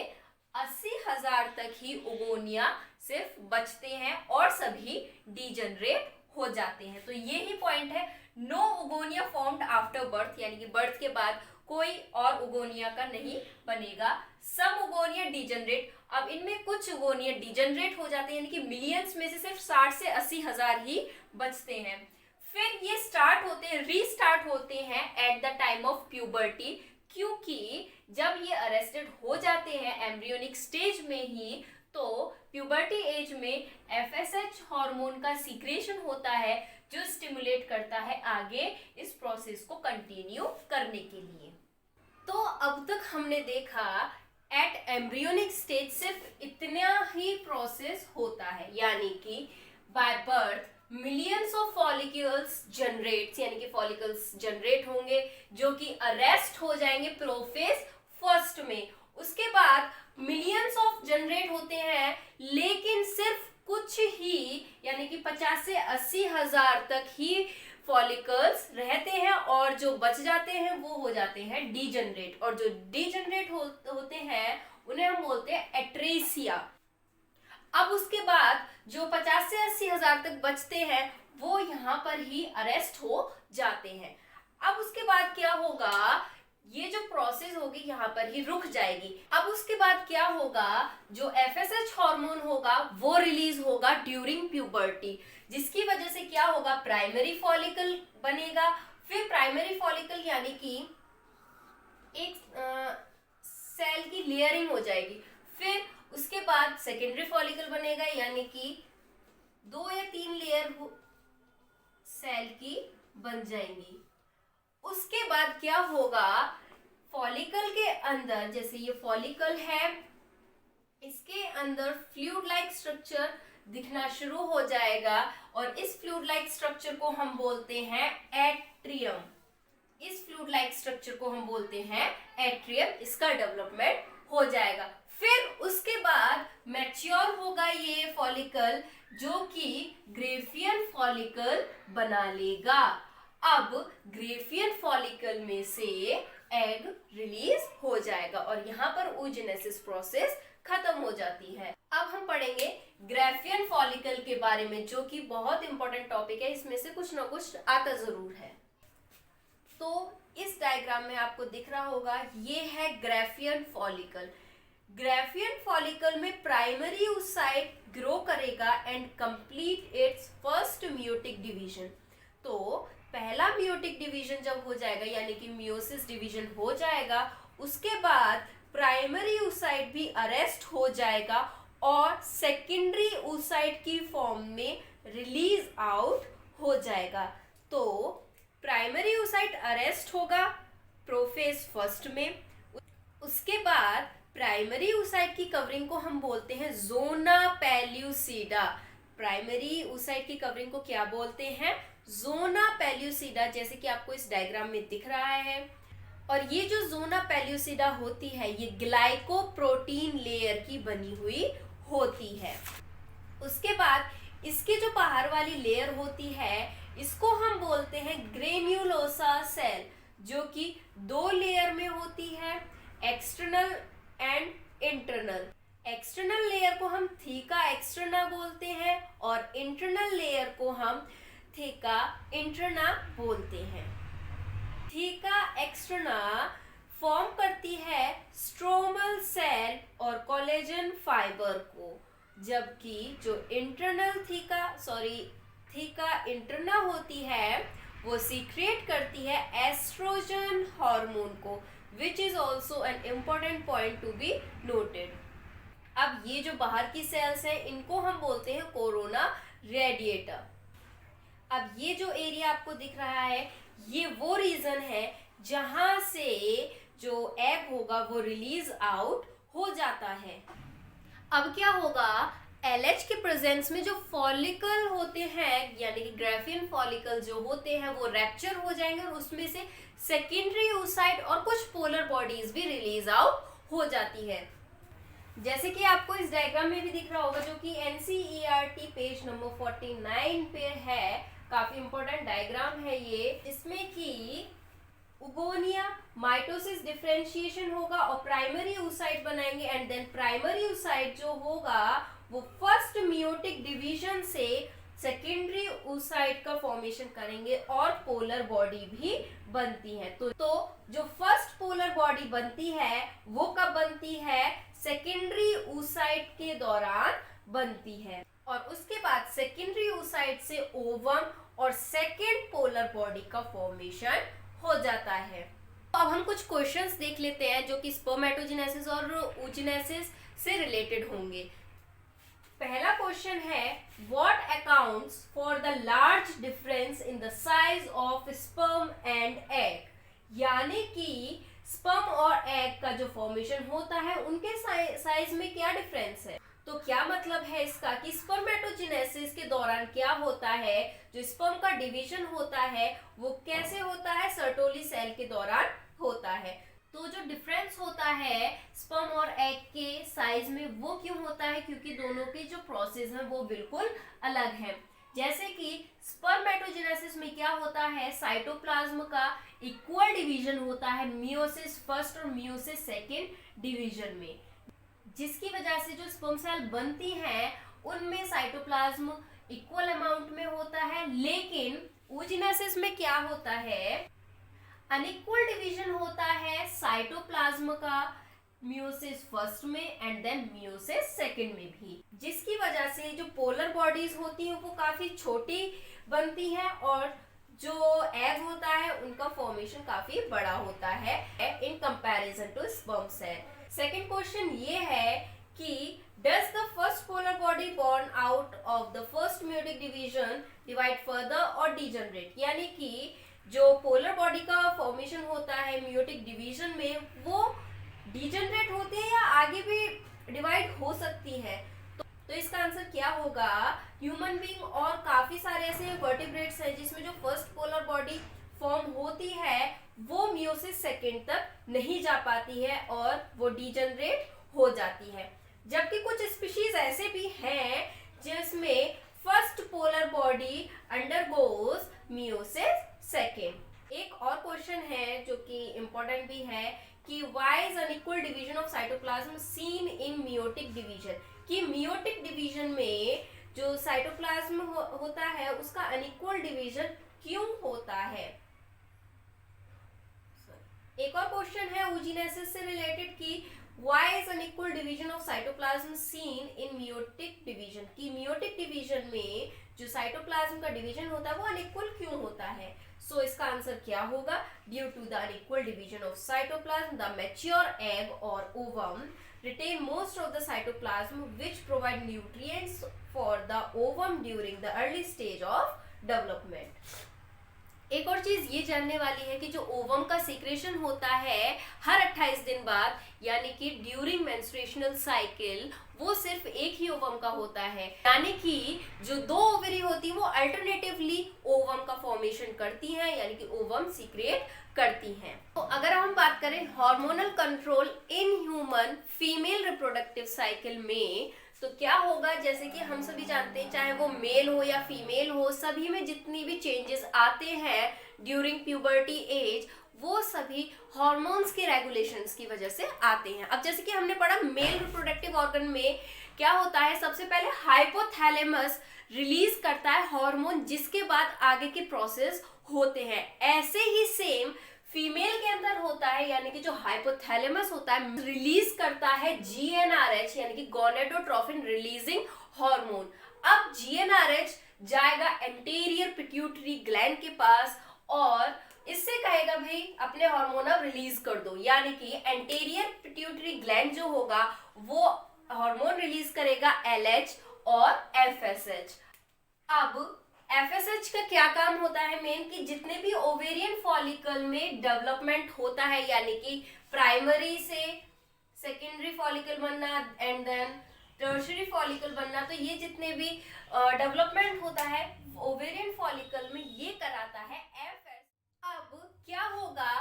80,000 तक ही ओगोनिया सिर्फ बचते हैं और सभी डीजनरेट हो जाते हैं। तो ये ही पॉइंट है, no oogonia formed after birth, यानी कि बर्थ के बाद कोई और ओगोनिया का नहीं बनेगा। सम ओगोनिया डीजनरेट, अब इनमें कुछ ओगोनिया डीजनरेट हो जाते हैं, यानी कि मिलियंस में से सिर्फ 60 से 80,000 ही बचते हैं। फिर ये स्टार्ट होते हैं, रीस्टार्ट होते हैं eight the time of puberty, क्योंकि जब ये अरेस्टेड हो जाते हैं एम्ब्रियोनिक स्टेज में ही, तो प्यूबर्टी एज में एफएसएच हार्मोन का सीक्रेशन होता है जो स्टिमुलेट करता है आगे इस प्रोसेस को कंटिन्यू करने के लिए। तो अब तक हमने देखा एट एम्ब्रियोनिक स्टेज सिर्फ इतना ही प्रोसेस होता है, यानी कि by birth millions of follicles generates, यानी कि फॉलिकल्स जनरेट होंगे जो कि अरेस्ट हो जाएंगे प्रोफेज फर्स्ट में। उसके बाद मिलियंस ऑफ जनरेट होते हैं, लेकिन सिर्फ कुछ ही, यानी कि 50 से 80,000 तक ही फॉलिकल्स रहते हैं और जो बच जाते हैं वो हो जाते हैं डीजनरेट, और जो डीजनरेट होते हैं उन्हें हम बोलते हैं एट्रेसिया। अब उसके बाद जो 50 से 80,000 तक बचते हैं वो यहाँ पर ही अरेस्ट हो जाते हैं। अब उसके बाद क्या होगा, ये जो प्रोसेस होगी यहाँ पर ही रुक जाएगी। अब उसके बाद क्या होगा, जो एफएसएच हार्मोन होगा वो रिलीज होगा ड्यूरिंग प्यूबर्टी, जिसकी वजह से क्या होगा, प्राइमरी फॉलिकल बनेगा। फिर प्राइमरी फॉलिकल यानी कि एक सेल की लेयरिंग हो जाएगी। फिर उसके बाद सेकेंडरी फॉलिकल बनेगा, यानी कि 2 या 3 लेयर सेल की बन जाएंगी। उसके बाद क्या होगा, फॉलिकल के अंदर, जैसे ये फॉलिकल है, इसके अंदर फ्लूइड लाइक स्ट्रक्चर दिखना शुरू हो जाएगा और इस फ्लूइड लाइक स्ट्रक्चर को हम बोलते हैं एट्रियम। इस फ्लूइड लाइक स्ट्रक्चर को हम बोलते हैं एट्रियम, इसका डेवलपमेंट हो जाएगा। फिर उसके बाद मैच्योर होगा ये फॉलिकल, जो कि ग्रेफियन फॉलिकल बना लेगा। अब ग्रेफियन फॉलिकल में से एग रिलीज हो जाएगा और यहाँ पर oogenesis प्रोसेस खत्म हो जाती है। अब हम पढ़ेंगे ग्रेफियन फॉलिकल के बारे में, जो कि बहुत इंपॉर्टेंट टॉपिक है, इसमें से कुछ ना कुछ आता जरूर है। तो इस डायग्राम में आपको दिख रहा होगा, ये है ग्रेफियन फॉलिकल। ग्रेफियन फॉलिकल में प्राइमरी oocyte ग्रो करेगा and complete it's first meiotic division. तो पहला मियोटिक डिवीजन जब हो जाएगा, यानी कि मियोसिस डिवीजन हो जाएगा, उसके बाद प्राइमरी oocyte भी अरेस्ट हो जाएगा और सेकेंडरी oocyte की फॉर्म में रिलीज आउट हो जाएगा। तो प्राइमरी oocyte अरेस्ट होगा प्रोफेज फर्स्ट में। उसके बाद प्राइमरी oocyte की कवरिंग को हम बोलते हैं जोना पेल्यूसिडा। प्राइमरी oocyte की कवरिंग को क्या बोलते हैं, जोना पेल्यूसिडा, जैसे कि आपको इस डायग्राम में दिख रहा है। और ये जो जोना पेल्यूसिडा होती है, ये ग्लाइकोप्रोटीन लेयर की बनी हुई होती है। उसके बाद इसके जो बाहर वाली लेयर होती है, इसको हम बोलते हैं ग्रेन्युलोसा सेल, जो कि 2 लेयर में होती है, external and internal. External layer को हम थीका एक्सटर्ना बोलते हैं और इंटरनल लेयर को हम थीका इंटरना बोलते हैं। थीका एक्सटर्ना फॉर्म करती है स्ट्रोमल सेल और कोलेजन फाइबर को, जबकि जो थीका इंटरना होती है वो सीक्रेट करती है एस्ट्रोजन हार्मोन को, which is also an important point to be noted। अब ये जो बाहर की सेल्स हैं, इनको हम बोलते हैं कोरोना रेडिएटर। अब ये जो एरिया आपको दिख रहा है, ये वो रीजन है जहां से जो एग होगा वो रिलीज आउट हो जाता है। अब क्या होगा, LH के प्रेजेंस में जो फॉलिकल होते हैं, यानी कि ग्रेफियन फॉलिकल जो होते हैं, वो रैप्चर हो जाएंगे और उसमें से सेकेंडरी oocyte और कुछ पोलर बॉडीज भी रिलीज आउट हो जाती है, जैसे कि आपको इस डायग्राम में भी दिख रहा होगा, जो कि NCERT पेज नंबर 49 पे है। काफी इंपॉर्टेंट डायग्राम है ये, इसमें कि उगोनिया, माइटोसिस डिफरेंशिएशन होगा और प्राइमरी oocyte बनाएंगे एंड देन प्राइमरी oocyte जो होगा वो फर्स्ट मियोटिक डिवीजन से सेकेंडरी oocyte का फॉर्मेशन करेंगे और पोलर बॉडी भी बनती है। तो जो फर्स्ट पोलर बॉडी बनती है वो कब बनती है? सेकेंडरी oocyte के दौरान बनती है और उसके बाद सेकेंडरी oocyte से ओवम और सेकेंड पोलर बॉडी का फॉर्मेशन हो जाता है। तो अब हम कुछ क्वेश्चंस देख लेते हैं जो कि स्पर्मेटोजेनेसिस और oogenesis से रिलेटेड होंगे। पहला क्वेश्चन है what accounts for the large difference in the size of sperm and egg, यानी कि स्पर्म और एग का जो फॉर्मेशन होता है उनके साइज में क्या डिफरेंस है। तो क्या मतलब है इसका कि स्पर्मेटोजेनेसिस के दौरान क्या होता है, जो स्पर्म का डिवीजन होता है वो कैसे होता है? सर्टोली सेल के दौरान होता है। तो जो डिफरेंस होता है स्पर्म और एग के साइज में वो क्यों होता है? क्योंकि दोनों के जो प्रोसेस हैं वो बिल्कुल अलग है। जैसे कि स्पर्मेटोजेनेसिस में क्या होता है, साइटोप्लाज्म का इक्वल डिवीजन होता है मियोसिस फर्स्ट और मियोसिस सेकेंड डिवीजन में, जिसकी वजह से जो स्पर्म सेल बनती हैं उनमें साइटोप्लाज्म इक्वल अमाउंट में होता है। लेकिन oogenesis में क्या होता है, अनइक्वल डिवीजन होता है साइटोप्लाज्म का मियोसिस फर्स्ट में एंड देन मियोसिस सेकेंड में भी, जिसकी वजह से जो पोलर बॉडीज होती हैं वो काफी छोटी बनती हैं और जो एग होता है उनका फॉर्मेशन काफी बड़ा होता है in comparison to sperm cell. Second question ये है कि does the first polar body born out of the first meiotic division divide further और डीजनरेट, यानी कि जो पोलर बॉडी का फॉर्मेशन होता है मियोटिक डिवीजन में वो डीजनरेट होती है या आगे भी डिवाइड हो सकती है। तो इसका आंसर क्या होगा, ह्यूमन बीइंग और काफी सारे ऐसे वर्टिब्रेट्स हैं जिसमें जो फर्स्ट पोलर बॉडी फॉर्म होती है वो मियोसिस सेकेंड तक नहीं जा पाती है और वो डीजनरेट हो जाती है। जबकि कुछ स्पीशीज ऐसे भी हैं जिसमें first polar body undergoes meiosis second. एक और क्वेश्चन है जो कि इम्पोर्टेंट भी है कि why is unequal division of cytoplasm seen in meiotic division, कि मियोटिक डिवीजन में जो साइटोप्लाज्म होता है उसका अनइक्वल डिवीजन क्यों होता है। एक और क्वेश्चन है oogenesis से रिलेटेड कि why is unequal division of cytoplasm seen in meiotic division, कि मियोटिक डिवीजन में जो साइटोप्लाज्म का डिवीजन होता है वो अनइक्वल क्यों होता है। सो इसका आंसर क्या होगा, due to the unequal division of cytoplasm the mature egg और ovum retain most of the cytoplasm which provide nutrients for the ovum during the early stage of development। एक और चीज ये जानने वाली है कि जो ओवम का सीक्रेशन होता है हर 28 दिन बाद, यानी कि ड्यूरिंग मेंस्ट्रुएशनल साइकिल, वो सिर्फ एक ही ओवम का होता है, यानी कि जो दो ओवरी होती है वो अल्टरनेटिवली ओवम का फॉर्मेशन करती हैं, यानी कि ओवम सीक्रेट करती हैं। तो अगर हम बात करें hormonal control in human female reproductive cycle में, तो क्या होगा, जैसे कि हम सभी जानते हैं चाहे वो मेल हो या फीमेल हो, सभी में जितनी भी चेंजेस आते हैं ड्यूरिंग प्यूबर्टी एज वो सभी हॉर्मोन्स के रेगुलेशंस की वजह से आते हैं। अब जैसे कि हमने पढ़ा मेल रिप्रोडक्टिव ऑर्गन में क्या होता है, सबसे पहले हाइपोथैलेमस रिलीज करता है हार्मोन, जिसके बाद आगे के प्रोसेस होते हैं। ऐसे ही सेम फीमेल के अंदर होता है, यानी कि जो हाइपोथैलेमस होता है रिलीज करता है GnRH, यानी कि गोनेडोट्रोफिन रिलीजिंग हार्मोन। अब GnRH जाएगा एंटीरियर पिट्यूटरी ग्लैंड के पास और इससे कहेगा भाई अपने हार्मोन अब रिलीज कर दो, यानी कि एंटीरियर पिट्यूटरी ग्लैंड जो होगा वो हार्मोन रिलीज करेगा LH और FSH। अब FSH का क्या काम होता है मेन, कि जितने भी ओवेरियन फॉलिकल में डेवलपमेंट होता है, यानी कि प्राइमरी से सेकेंडरी फॉलिकल बनना एंड देन टर्शियरी फॉलिकल बनना, तो ये जितने भी डेवलपमेंट होता है ओवेरियन फॉलिकल में ये कराता है FSH। अब क्या होगा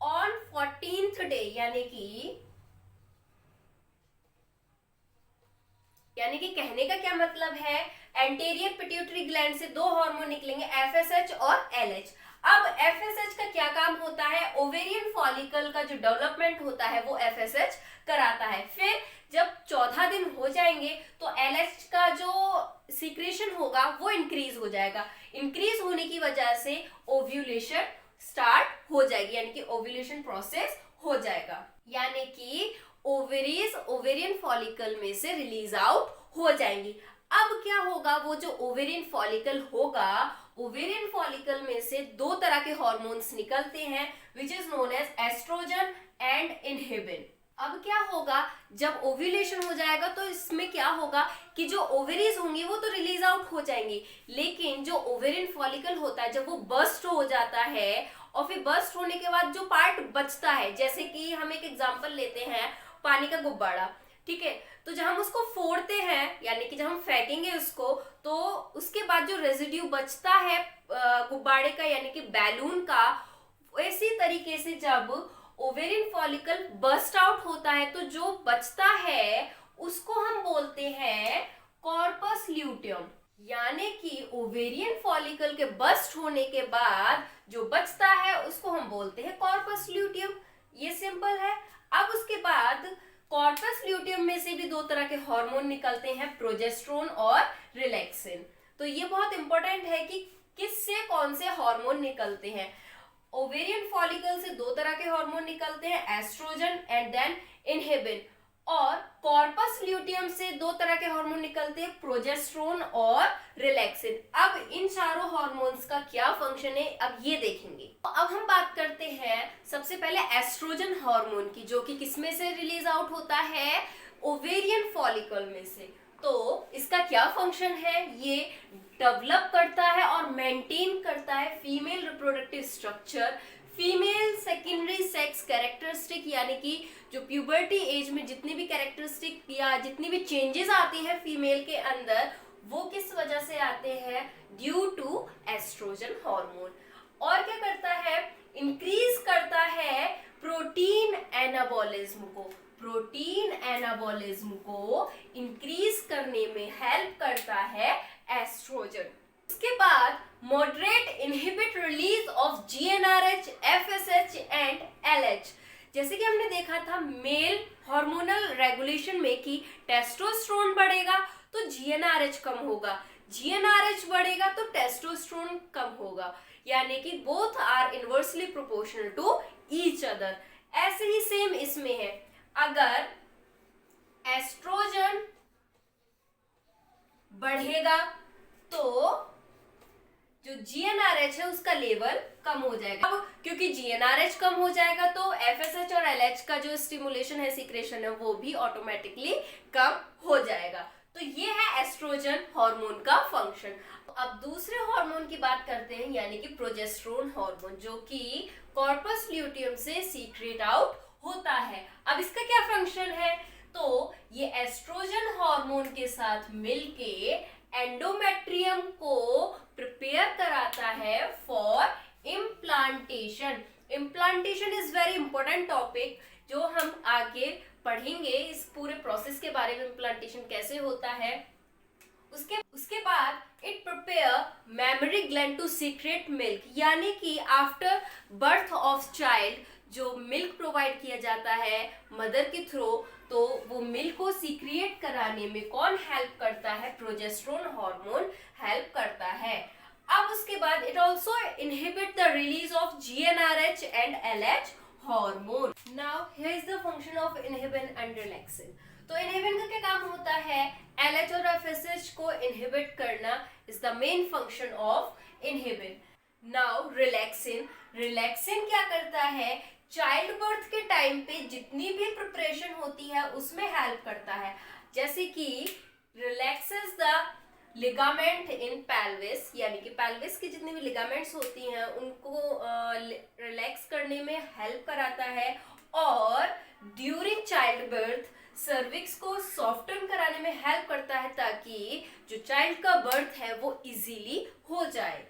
ऑन 14th डे, यानी कि कहने का क्या मतलब है, एंटीरियर पिट्यूटरी ग्लैंड से दो हार्मोन निकलेंगे FSH और LH। अब एफएसएच का क्या काम होता है, ओवेरियन फॉलिकल का जो डेवलपमेंट होता है वो एफएसएच कराता है। फिर जब 14 दिन हो जाएंगे तो एलएच का जो सीक्रेशन होगा वो इंक्रीज हो जाएगा। इंक्रीज होने की वजह से ओव्यूलेशन स्टार्ट हो जाएगी, यानी कि ओव्यूलेशन प्रोसेस हो जाएगा, यानी कि ओवेरीज ओवेरियन फॉलिकल में से रिलीज आउट हो जाएंगी। अब क्या होगा, वो जो ओवेरियन फॉलिकल होगा, ओवेरियन फॉलिकल में से दो तरह के हार्मोन्स निकलते हैं which is known as oestrogen and inhibin. अब क्या होगा, जब ओव्यूलेशन हो जाएगा तो इसमें क्या होगा कि जो ओवेरीज होंगी वो तो रिलीज आउट हो जाएंगी, लेकिन जो ओवेरियन फॉलिकल होता है जब वो बर्स्ट हो जाता है और फिर बर्स्ट होने के बाद जो पार्ट बचता है, जैसे कि हम एक एग्जांपल लेते हैं पानी का गुब्बारा, ठीक है, तो जब हम उसको फोड़ते हैं यानी कि जब हम फेंकेंगे उसको, तो उसके बाद जो रेजिड्यू बचता है गुब्बारे का यानी कि बैलून का, इसी तरीके से जब ओवेरियन फॉलिकल बर्स्ट आउट होता है तो जो बचता है उसको हम बोलते हैं कॉर्पस ल्यूटियम, यानी कि ओवेरियन फॉलिकल के बर्स्ट होने के बाद जो बचता है उसको हम बोलते हैं कॉर्पस ल्यूटियम। ये सिंपल है। अब उसके बाद कॉर्पस ल्यूटियम में से भी दो तरह के हार्मोन निकलते हैं, प्रोजेस्टेरोन और रिलैक्सिन। तो ये बहुत इंपॉर्टेंट है कि किससे कौन से हार्मोन निकलते हैं। ओवेरियन फॉलिकल से दो तरह के हार्मोन निकलते हैं, एस्ट्रोजन एंड देन इनहिबिन, और कॉर्पस ल्यूटियम से दो तरह के हार्मोन निकलते हैं, प्रोजेस्टेरोन और रिलैक्सिन। अब इन चारों हार्मोन्स का क्या फंक्शन है अब ये देखेंगे। तो अब हम बात करते हैं सबसे पहले एस्ट्रोजन हार्मोन की, जो कि किसमें से रिलीज आउट होता है, ओवेरियन फॉलिकल में से। तो इसका क्या फंक्शन है, ये डेवलप करता है और मेंटेन करता है female reproductive structure, female secondary sex characteristic, यानी कि जो प्यूबर्टी एज में जितनी भी कैरेक्टरिस्टिक या जितनी भी चेंजेस आती हैं फीमेल के अंदर, वो किस वजह से आते हैं, ड्यू टू एस्ट्रोजन हार्मोन। और क्या करता है, इंक्रीज करता है प्रोटीन एनाबॉलिज्म को, प्रोटीन एनाबॉलिज्म को इंक्रीज करने में हेल्प करता है एस्ट्रोजन। इसके बाद moderate inhibit release of GnRH, FSH and LH. जैसे कि हमने देखा था मेल हार्मोनल रेगुलेशन में कि टेस्टोस्टेरोन बढ़ेगा तो जीएनआरएच कम होगा, जीएनआरएच बढ़ेगा तो टेस्टोस्टेरोन कम होगा, यानी कि both are inversely proportional to each other. ऐसे ही सेम इसमें है, अगर एस्ट्रोजन बढ़ेगा तो जो जीएनआरएच है उसका लेवल कम हो जाएगा। अब क्योंकि जीएनआरएच कम हो जाएगा तो एफएसएच और एलएच का जो स्टिमुलेशन है, सीक्रेशन है, वो भी ऑटोमेटिकली कम हो जाएगा। तो ये है एस्ट्रोजन हार्मोन का फंक्शन। अब दूसरे हार्मोन की बात करते हैं, यानी कि प्रोजेस्टेरोन हार्मोन, जो कि कॉर्पस ल्यूटियम से सीक्रेट आउट होता है। अब इसका क्या फंक्शन है, तो ये एस्ट्रोजन हार्मोन के साथ मिलके एंडोमेट्रियम को प्रिपेयर कराता है for implantation. Implantation is very important topic जो हम आगे पढ़ेंगे इस पूरे प्रोसेस के बारे में, इम्प्लांटेशन कैसे होता है। उसके बाद it prepare mammary gland to secrete milk, यानी कि आफ्टर बर्थ ऑफ चाइल्ड जो मिल्क प्रोवाइड किया जाता है मदर के थ्रू, तो वो मिल्क को सीक्रिएट कराने में कौन हेल्प करता है, प्रोजेस्टेरोन हार्मोन हेल्प करता है। अब उसके बाद it also inhibit the release of GnRH and LH hormone. Now here is the function of inhibin and relaxin. तो इनहिबिन का क्या काम होता है, एलएच और एफएसएच को इनहिबिट करना is the main function of inhibin. Now relaxin, relaxin क्या करता है, चाइल्ड बर्थ के टाइम पे जितनी भी प्रिपरेशन होती है उसमें हेल्प करता है, जैसे कि relaxes the ligament in pelvis, यानी कि पेल्विस की जितनी भी लिगामेंट्स होती हैं उनको रिलैक्स करने में हेल्प कराता है, और ड्यूरिंग चाइल्ड बर्थ सर्विक्स को सॉफ्टन कराने में हेल्प करता है ताकि जो चाइल्ड का बर्थ है वो इजीली हो जाए।